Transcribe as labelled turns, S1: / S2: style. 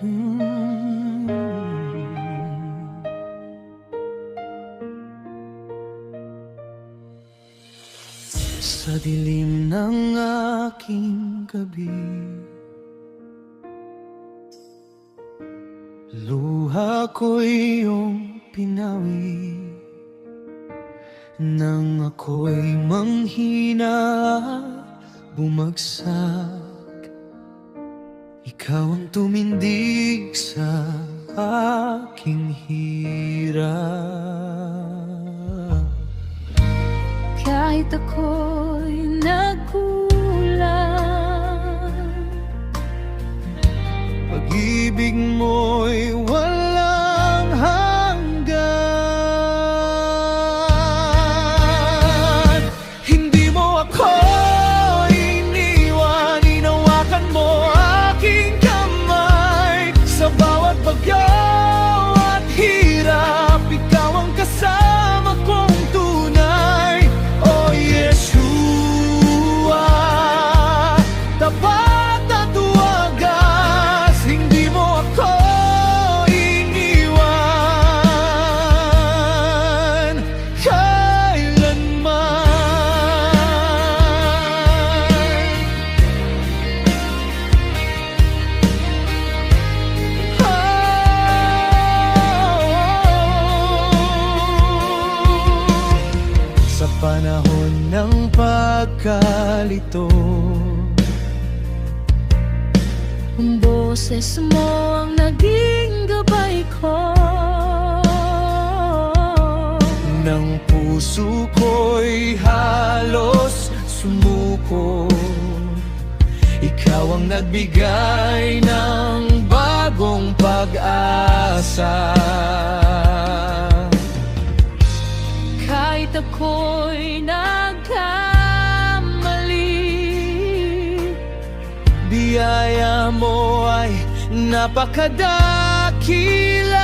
S1: Sa dilim ng aking gabi, luha ko'y iyong pinawi. Nang ako'y manghina at bumagsak, ikaw ang tumindig sa aking hirap.
S2: Kahit ako'y nagkulang,
S1: pag-ibig mo'y walang hanggan. Hindi mo ako iniwan, hinawakan mo aking kamay. Sa bawat bagyo at hirap, ikaw ang kasama kong tunay. Oh Yeshua, tapat at wagas, hindi mo ako iniwan kailanman. Sa panahon ng pagkalito,
S2: ang boses mo ang naging gabay ko.
S1: nang puso ko'y halos sumuko, ikaw ang nagbigay ng bagong pag-asa.
S2: Kahit ako'y nagkamali,
S1: Biyaya mo ay napakadakila.